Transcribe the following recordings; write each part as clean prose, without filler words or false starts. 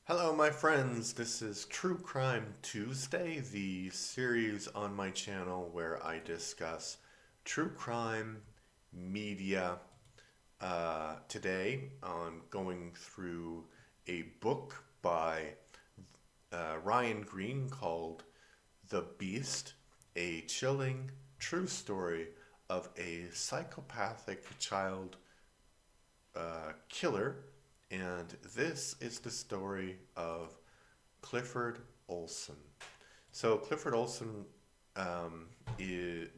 Hello, my friends. This is True Crime Tuesday, the series on my channel where I discuss true crime media. Today, I'm going through a book by Ryan Green called The Beast, a chilling true story of a psychopathic child killer, and this is the story of Clifford Olson. So Clifford Olson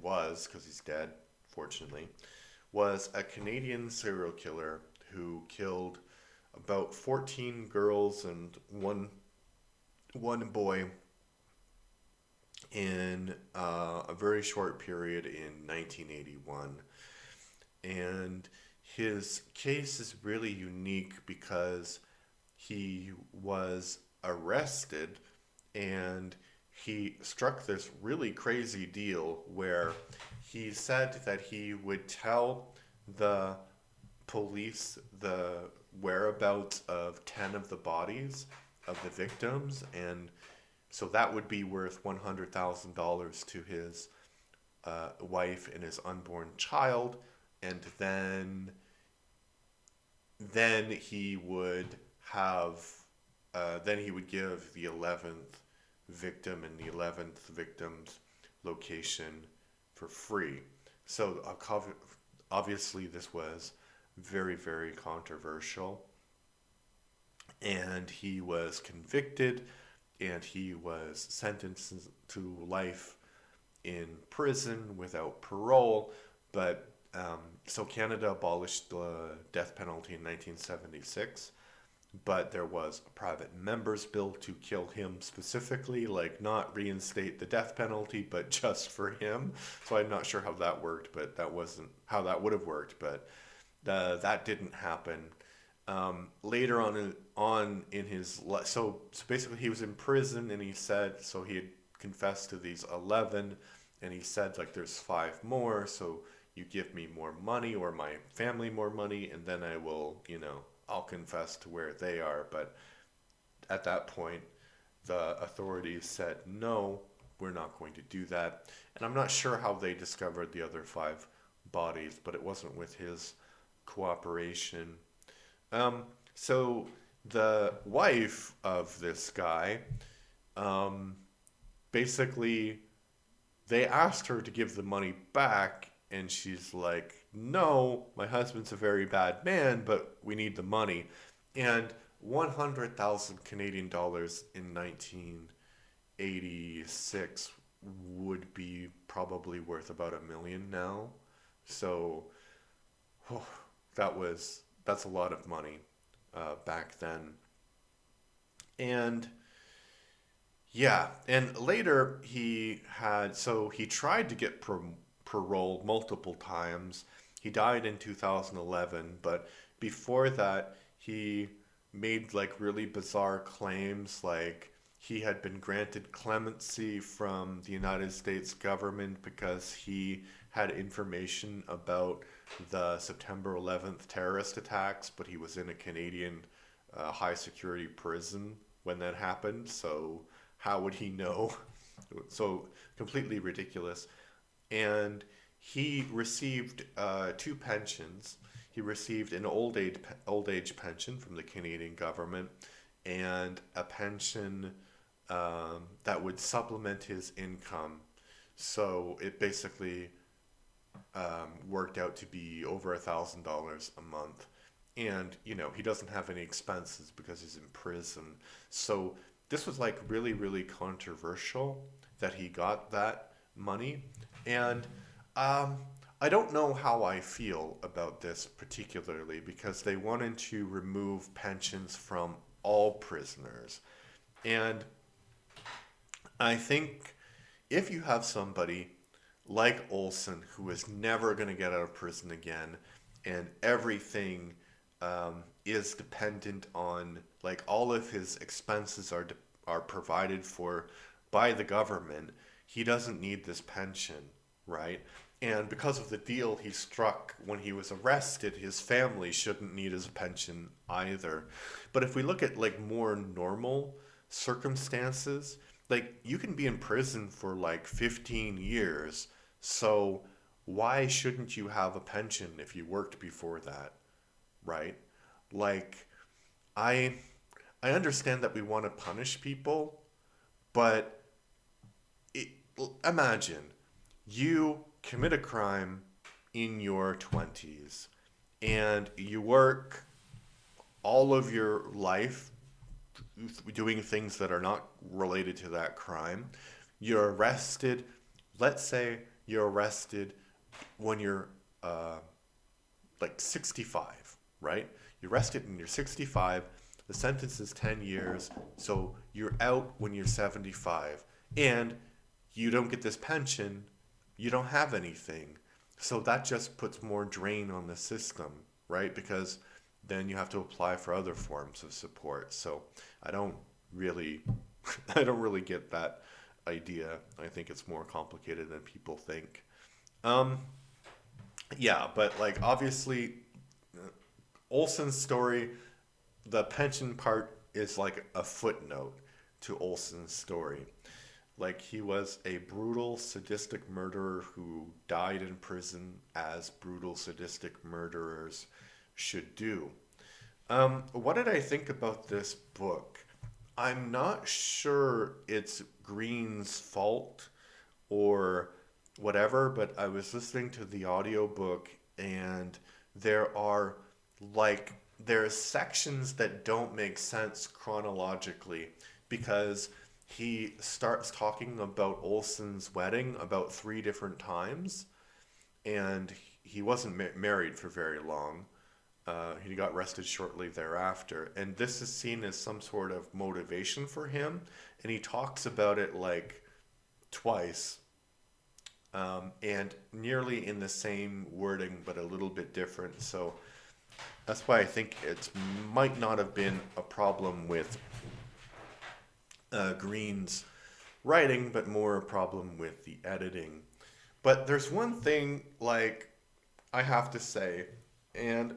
was, because he's dead, fortunately, was a Canadian serial killer who killed about 14 girls and one boy in a very short period in 1981. And his case is really unique because he was arrested and he struck this really crazy deal where he said that he would tell the police the whereabouts of 10 of the bodies of the victims, and so that would be worth $100,000 to his wife and his unborn child. And then he would have then he would give the 11th victim and the 11th victim's location for free. So obviously this was very, very controversial, and he was convicted and he was sentenced to life in prison without parole. But so Canada abolished the death penalty in 1976, but there was a private member's bill to kill him specifically, like not reinstate the death penalty, but just for him. So I'm not sure how that worked, but that wasn't how that would have worked. But that didn't happen. Later on in his so basically he was in prison, and he said, so he had confessed to these 11, and he said, like, there's five more, so you give me more money or my family more money, and then I will, I'll confess to where they are. But at that point, the authorities said, no, we're not going to do that. And I'm not sure how they discovered the other five bodies, but it wasn't with his cooperation. So the wife of this guy, um, basically, they asked her to give the money back, and she's like, no, my husband's a very bad man, but we need the money. And 100,000 Canadian dollars in 1986 would be probably worth about $1 million now. So oh, that's a lot of money back then. And yeah, and later he tried to get paroled multiple times. He died in 2011, but before that, he made like really bizarre claims, like he had been granted clemency from the United States government because he had information about the September 11th terrorist attacks, but he was in a Canadian high security prison when that happened. So how would he know? So completely ridiculous. And he received two pensions. He received an old age pension from the Canadian government, and a pension that would supplement his income. So it basically worked out to be over $1,000 a month. And he doesn't have any expenses because he's in prison. So this was like really, really controversial that he got that money. And um, I don't know how I feel about this particularly, because they wanted to remove pensions from all prisoners. And I think if you have somebody like Olson, who is never going to get out of prison again, and everything is dependent on, like, all of his expenses are provided for by the government, he doesn't need this pension, right? And because of the deal he struck when he was arrested, his family shouldn't need his pension either. But if we look at like more normal circumstances, like you can be in prison for like 15 years. So why shouldn't you have a pension if you worked before that, right? Like I I understand that we want to punish people, but it, imagine you commit a crime in your 20s and you work all of your life doing things that are not related to that crime. You're arrested. Let's say you're arrested when you're uh, like 65, right? You're arrested when you're 65. The sentence is 10 years. So you're out when you're 75. And you don't get this pension. You don't have anything. So that just puts more drain on the system, right? Because then you have to apply for other forms of support. So I don't really I don't really get that idea. I think it's more complicated than people think. Um, yeah, but like obviously Olson's story, the pension part is like a footnote to Olson's story. Like he was a brutal, sadistic murderer who died in prison as brutal, sadistic murderers should do. What did I think about this book? I'm not sure it's Green's fault or whatever, but I was listening to the audiobook and there are like there's sections that don't make sense chronologically because he starts talking about Olson's wedding about three different times and he wasn't married for very long. He got arrested shortly thereafter, and this is seen as some sort of motivation for him. And he talks about it like twice, and nearly in the same wording, but a little bit different. So that's why I think it might not have been a problem with Green's writing, but more a problem with the editing. But there's one thing, like, I have to say, and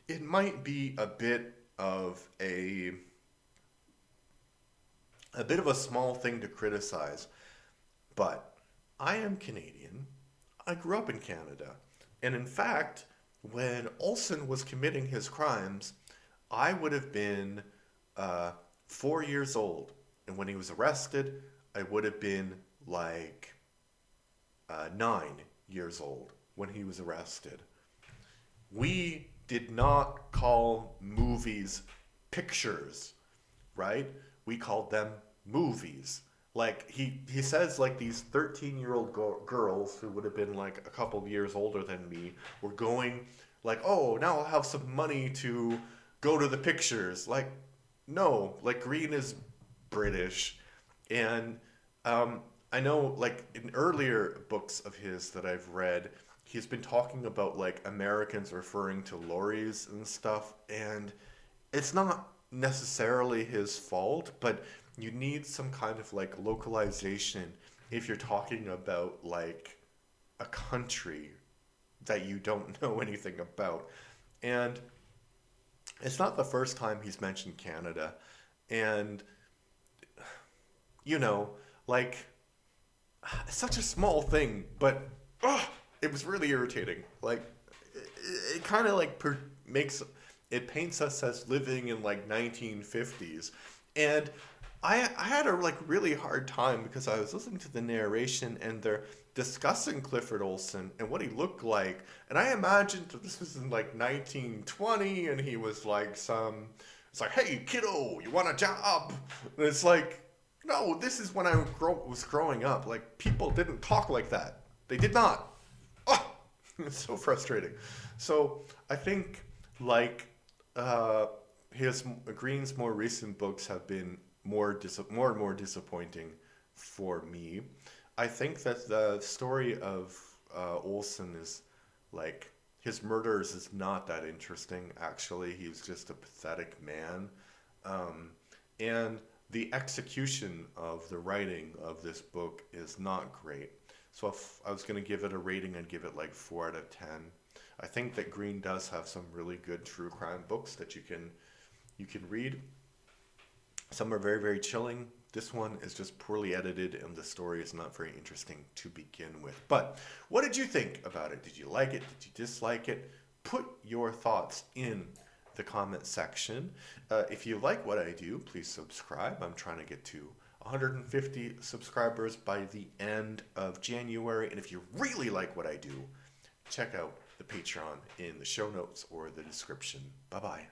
it might be a bit of a small thing to criticize, but I am Canadian. I grew up in Canada. And in fact, when Olson was committing his crimes, I would have been 4 years old. And when he was arrested, I would have been like 9 years old when he was arrested. We did not call movies pictures, right? We called them movies. Like he says like these 13-year-old girls who would have been like a couple of years older than me were going like, "Oh, now I'll have some money to go to the pictures." Like no, like Green is British and um I know like in earlier books of his that I've read, he's been talking about like Americans referring to lorries and stuff, and it's not necessarily his fault, but you need some kind of like localization if you're talking about like a country that you don't know anything about. And it's not the first time he's mentioned Canada. And, you know, like, it's such a small thing, but ugh, it was really irritating. Like, it kind of like makes it paints us as living in like 1950s, and I had a like really hard time because I was listening to the narration and they're discussing Clifford Olson and what he looked like, and I imagined that this was in like 1920 and he was like some. It's like, hey kiddo, you want a job? And it's like, no, this is when I was growing up. Like people didn't talk like that. They did not. Oh, it's so frustrating. So I think like uh, his Green's more recent books have been more and more disappointing for me. I think that the story of Olson is like his murders is not that interesting. Actually, he's just a pathetic man, um, and the execution of the writing of this book is not great. So if I was going to give it a rating, I'd give it like 4 out of 10. I think that Green does have some really good true crime books that you can read. Some are very, very chilling. This one is just poorly edited and the story is not very interesting to begin with. But what did you think about it? Did you like it? Did you dislike it? Put your thoughts in the comment section. If you like what I do, please subscribe. I'm trying to get to 150 subscribers by the end of January. And if you really like what I do, check out the Patreon in the show notes or the description. Bye bye.